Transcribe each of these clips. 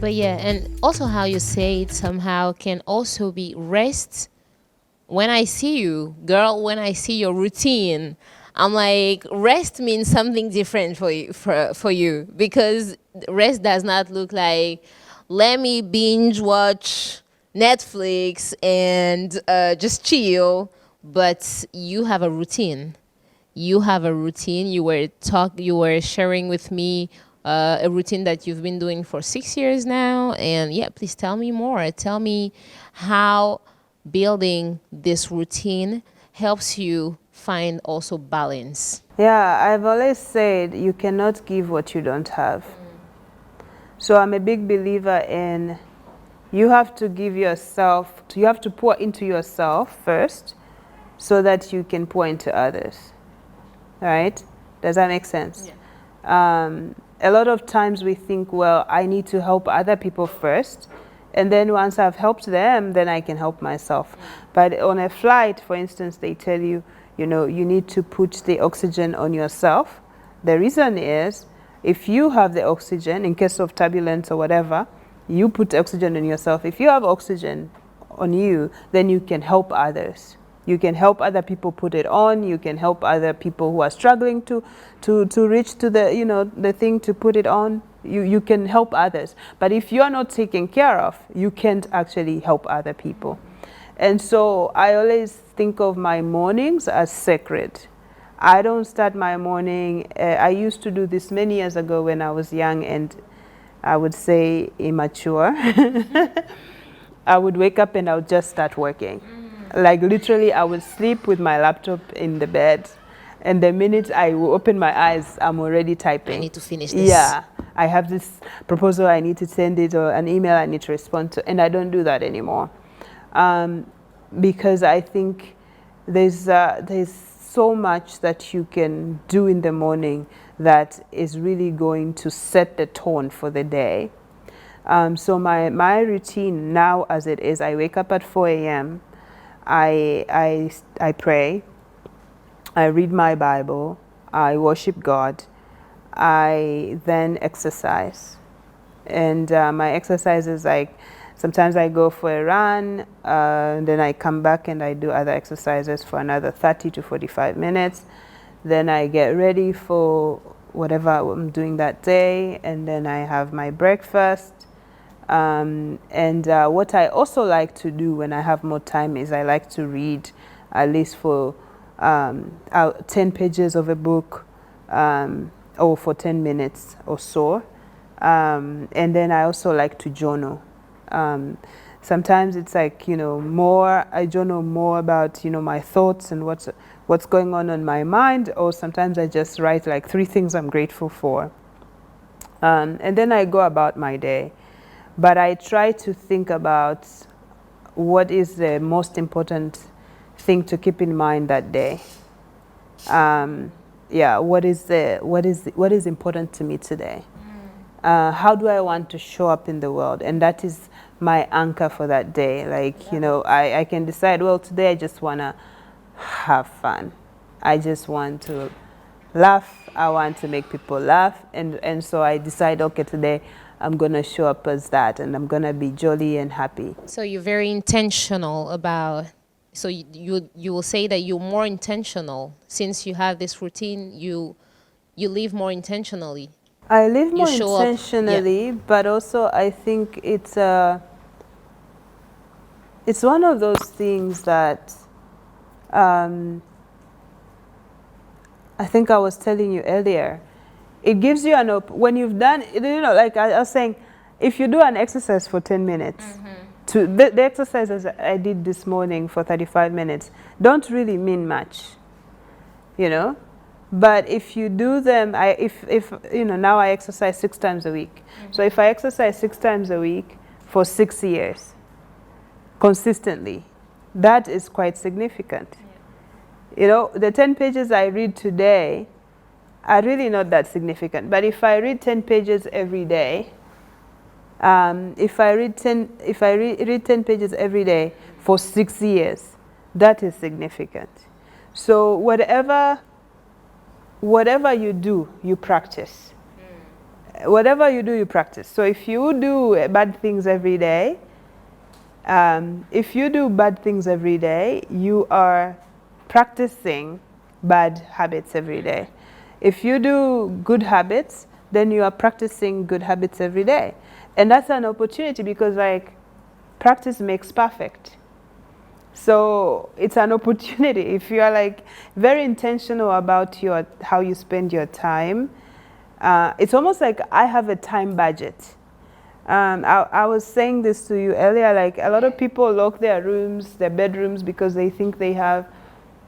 But yeah, and also how you say it somehow can also be rest. When I see you, girl, when I see your routine, I'm like, rest means something different for you, because rest does not look like, let me binge watch Netflix and just chill. But you have a routine. You have a routine. You were sharing with me a routine that you've been doing for 6 years now. And yeah, please tell me more. Tell me how building this routine helps you find also balance. Yeah, I've always said you cannot give what you don't have. So I'm a big believer in you have to give yourself, you have to pour into yourself first so that you can pour into others. Right? Does that make sense? A lot of times we think, well, I need to help other people first, and then once I've helped them, then I can help myself. But on a flight, for instance, they tell you, you know, you need to put the oxygen on yourself. The reason is, if you have the oxygen, in case of turbulence or whatever, you put oxygen on yourself. If you have oxygen on you, then you can help others. You can help other people put it on. You can help other people who are struggling to reach to the, you know, the thing to put it on. You can help others. But if you're not taken care of, you can't actually help other people. And so I always think of my mornings as sacred. I don't start my morning. I used to do this many years ago when I was young and I would say immature. I would wake up and I would just start working. Like literally, I would sleep with my laptop in the bed, and the minute I will open my eyes, I'm already typing. I need to finish this. Yeah, I have this proposal, I need to send it, or an email I need to respond to, and I don't do that anymore, because I think there's so much that you can do in the morning that is really going to set the tone for the day. So my routine now, as it is, I wake up at 4 a.m. I pray, I read my Bible, I worship God, I then exercise. And my exercise is like, sometimes I go for a run, then I come back and I do other exercises for another 30 to 45 minutes. Then I get ready for whatever I'm doing that day, and then I have my breakfast. What I also like to do when I have more time is I like to read at least for 10 pages of a book, or for 10 minutes or so. And then I also like to journal. Sometimes it's like, you know, I journal more about, you know, my thoughts and what's going on my mind, or sometimes I just write like 3 things I'm grateful for. And then I go about my day. But I try to think about what is the most important thing to keep in mind that day. Yeah, what is important to me today? How do I want to show up in the world? And that is my anchor for that day. Like, you know, I can decide, well, today I just want to have fun. I just want to laugh. I want to make people laugh. And so I decide, okay, today I'm going to show up as that, and I'm going to be jolly and happy. So you're very intentional about, so you will say that you're more intentional since you have this routine. You live more intentionally. I live more show up, intentionally, but also I think it's one of those things that I think I was telling you earlier. It gives you when you've done, you know, like I was saying, if you do an exercise for 10 minutes, to the exercises I did this morning for 35 minutes don't really mean much, you know. But if you do them, if you know, now I exercise 6 times a week. So if I exercise 6 times a week for 6 years, consistently, that is quite significant. You know, the 10 pages I read today are really not that significant. But if I read 10 pages every day, if I read 10 pages every day for 6 years, that is significant. So whatever you do, you practice. whatever you do, you practice. So if you do bad things every day, you are practicing bad habits every day. If you do good habits, then you are practicing good habits every day. And that's an opportunity because like practice makes perfect. So it's an opportunity. If you are like very intentional about how you spend your time, it's almost like I have a time budget. I was saying this to you earlier, like a lot of people lock their rooms, their bedrooms, because they think they have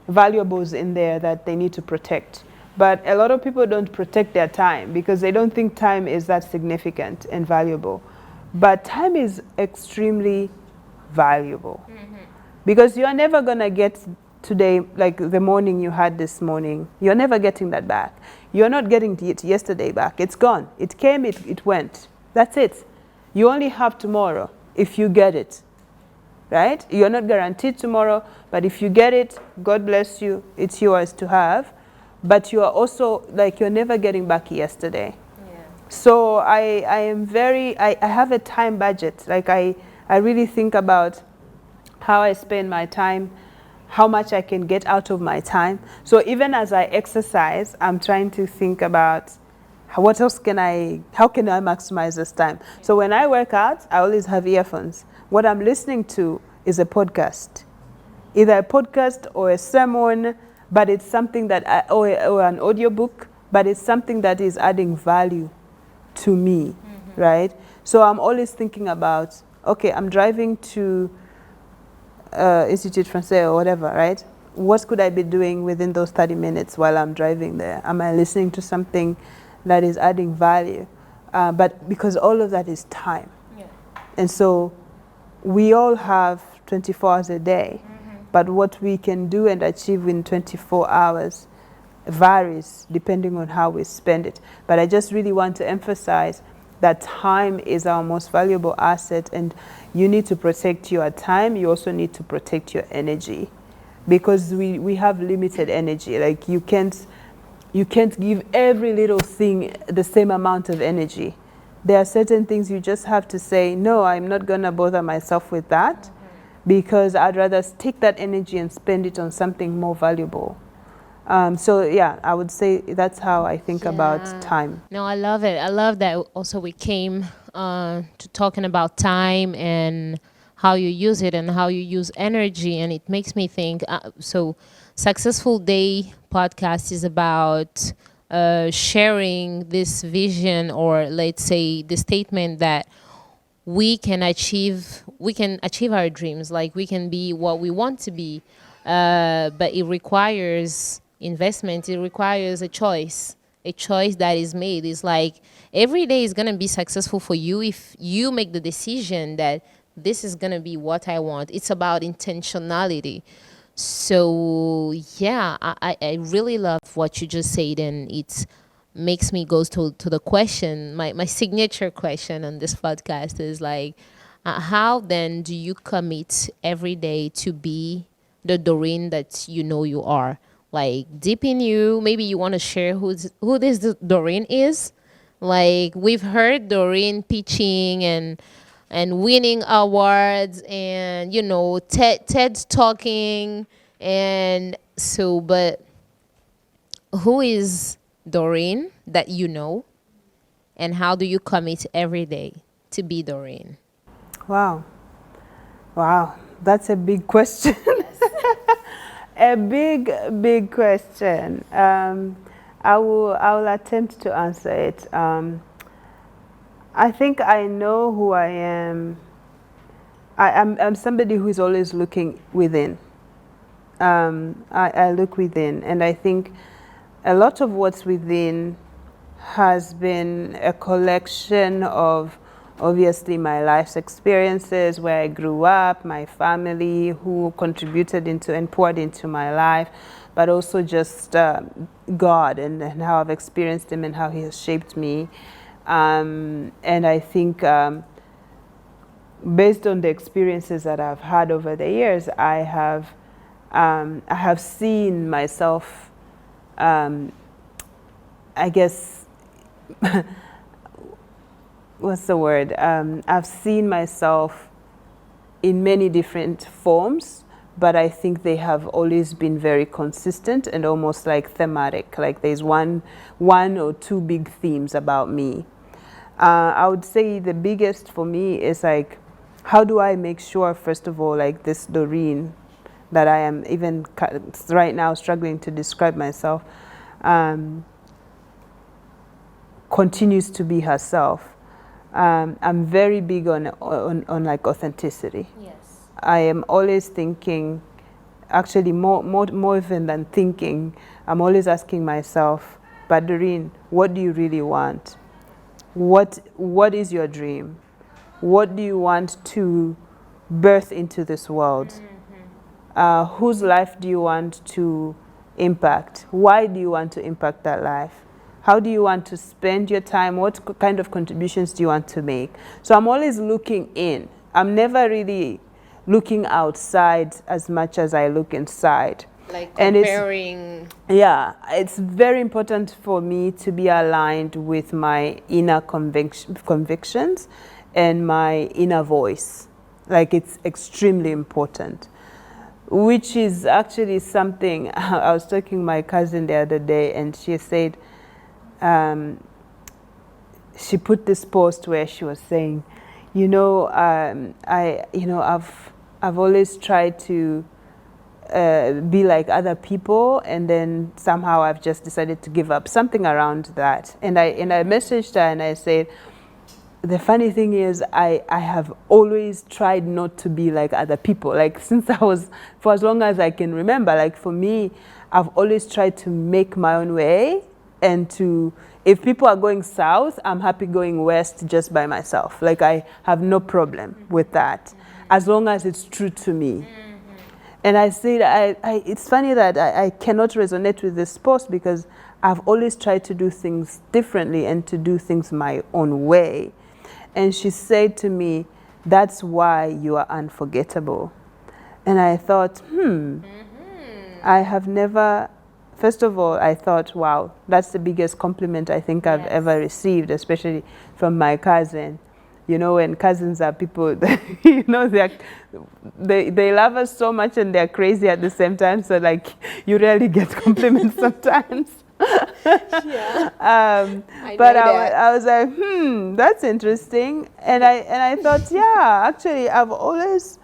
valuables in there that they need to protect. But a lot of people don't protect their time because they don't think time is that significant and valuable. But time is extremely valuable. Because you're never going to get today, like the morning you had this morning, you're never getting that back. You're not getting it yesterday back. It's gone. It came, it went. That's it. You only have tomorrow if you get it, right? You're not guaranteed tomorrow, but if you get it, God bless you, it's yours to have. But you are also, like, you're never getting back yesterday. Yeah. So I have a time budget. Like I really think about how I spend my time, how much I can get out of my time. So even as I exercise, I'm trying to think about how can I maximize this time. So when I work out, I always have earphones. What I'm listening to is a podcast, either a podcast or a sermon, but it's something that, or an audiobook, but it's something that is adding value to me, right? So I'm always thinking about, okay, I'm driving to Institut Français or whatever, right? What could I be doing within those 30 minutes while I'm driving there? Am I listening to something that is adding value? But because all of that is time. Yeah. And so we all have 24 hours a day, but what we can do and achieve in 24 hours varies depending on how we spend it. But I just really want to emphasize that time is our most valuable asset, and you need to protect your time. You also need to protect your energy, because we have limited energy. Like you can't give every little thing the same amount of energy. There are certain things you just have to say, no, I'm not gonna bother myself with that, because I'd rather take that energy and spend it on something more valuable. So yeah, I would say that's how I think about time. No, I love it. I love that also we came to talking about time and how you use it and how you use energy. And it makes me think, so Successful Day podcast is about sharing this vision, or let's say the statement that we can achieve our dreams, like we can be what we want to be, but it requires investment. It requires a choice that is made. It's like every day is going to be successful for you if you make the decision that this is going to be what I want. It's about intentionality. So yeah, I really love what you just said, and it's makes me go to the question, my signature question on this podcast is like, how then do you commit every day to be the Doreen that you know you are? Like deep in you, maybe you want to share who this Doreen is. Like we've heard Doreen pitching and winning awards, and TED talking, and so, but who is Doreen that you know, and how do you commit every day to be Doreen? Wow, that's a big question. A big question. I will attempt to answer it. I think I know who I am. I'm somebody who is always looking within. I look within, and I think a lot of what's within has been a collection of, obviously, my life's experiences, where I grew up, my family who contributed into and poured into my life, but also just God and how I've experienced Him and how He has shaped me. And I think based on the experiences that I've had over the years, I have seen myself, I guess, what's the word? I've seen myself in many different forms, but I think they have always been very consistent and almost like thematic. Like there's one or two big themes about me. I would say the biggest for me is like, how do I make sure, first of all, like this Doreen, that I am even right now struggling to describe myself, continues to be herself. I'm very big on like authenticity. Yes. I am always thinking, actually more even than thinking, I'm always asking myself, but Doreen, what do you really want? What is your dream? What do you want to birth into this world? Whose life do you want to impact? Why do you want to impact that life? How do you want to spend your time? What kind of contributions do you want to make? So I'm always looking in. I'm never really looking outside as much as I look inside. Like And comparing. it's very important for me to be aligned with my inner convictions and my inner voice. Like it's extremely important, which is actually something I was talking to my cousin the other day, and she said, she put this post where she was saying, I've always tried to be like other people, and then somehow I've just decided to give up, something around that. And I messaged her and I said, the funny thing is I have always tried not to be like other people, like since I was, for as long as I can remember. Like for me, I've always tried to make my own way, and to, if people are going south, I'm happy going west just by myself. Like I have no problem with that, as long as it's true to me. And I said, it's funny that I cannot resonate with this post, because I've always tried to do things differently and to do things my own way. And she said to me, that's why you are unforgettable. And I thought, I have never, first of all, I thought, wow, that's the biggest compliment I think I've ever received, especially from my cousin. You know, when cousins are people that, they love us so much and they're crazy at the same time. So like, you really get compliments sometimes. Yeah. But I was like, that's interesting. And I thought, yeah, actually, I've always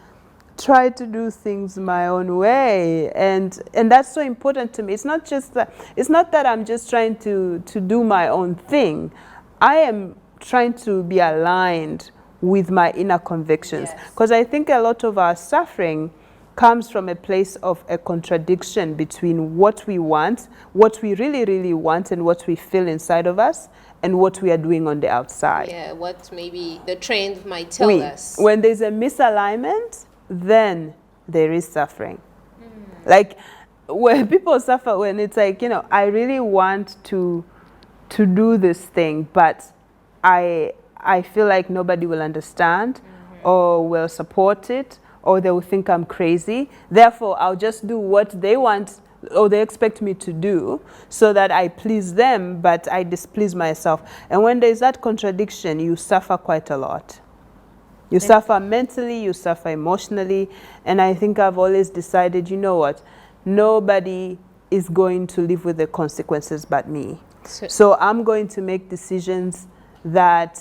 tried to do things my own way. And that's so important to me. It's not just that, it's not that I'm just trying to do my own thing. I am trying to be aligned with my inner convictions. Because I think a lot of our suffering comes from a place of a contradiction between what we want, what we really, really want, and what we feel inside of us, and what we are doing on the outside. Yeah, what maybe the trend might tell us. When there's a misalignment, then there is suffering. Like, when people suffer, when it's like, I really want to do this thing, but I feel like nobody will understand or will support it, or they will think I'm crazy. Therefore, I'll just do what they want or they expect me to do, so that I please them, but I displease myself. And when there's that contradiction, you suffer quite a lot. You suffer mentally, you suffer emotionally. And I think I've always decided, you know what? Nobody is going to live with the consequences but me. So I'm going to make decisions that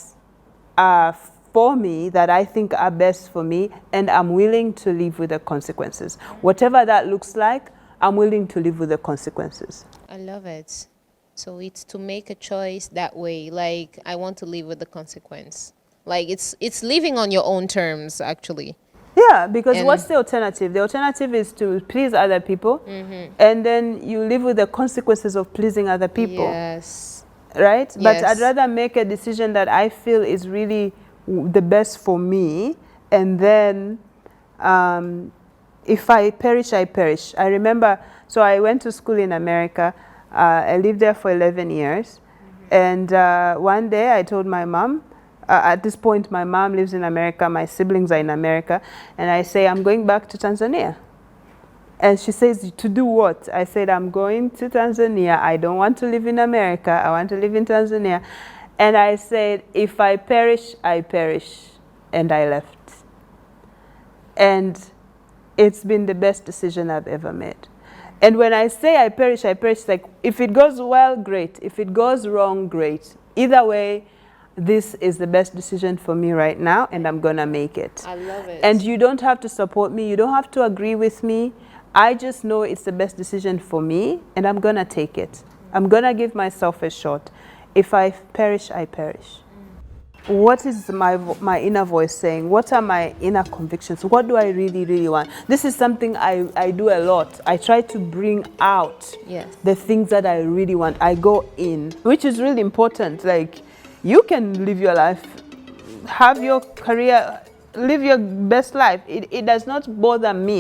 are for me, that I think are best for me, and I'm willing to live with the consequences. Whatever that looks like, I'm willing to live with the consequences. I love it. So it's to make a choice that way. Like, I want to live with the consequence. Like, it's living on your own terms, actually. Yeah, because what's the alternative? The alternative is to please other people, and then you live with the consequences of pleasing other people. Yes. Right? Yes. But I'd rather make a decision that I feel is really the best for me, and then if I perish, I perish. I remember, so I went to school in America. I lived there for 11 years. And one day I told my mom, at this point my mom lives in America, my siblings are in America, and I say, I'm going back to Tanzania. And she says, to do what? I said, I'm going to Tanzania. I don't want to live in America. I want to live in Tanzania. And I said, if I perish, I perish. And I left. And it's been the best decision I've ever made. And when I say I perish, like if it goes well, great. If it goes wrong, great. Either way, this is the best decision for me right now, and I'm gonna make it. I love it. And you don't have to support me. You don't have to agree with me. I just know it's the best decision for me, and I'm gonna take it. I'm gonna give myself a shot. If I perish, I perish. What is my inner voice saying? What are my inner convictions? What do I really, really want? This is something I do a lot. I try to bring out the things that I really want. I go in, which is really important. Like, you can live your life, have your career, live your best life. It does not bother me.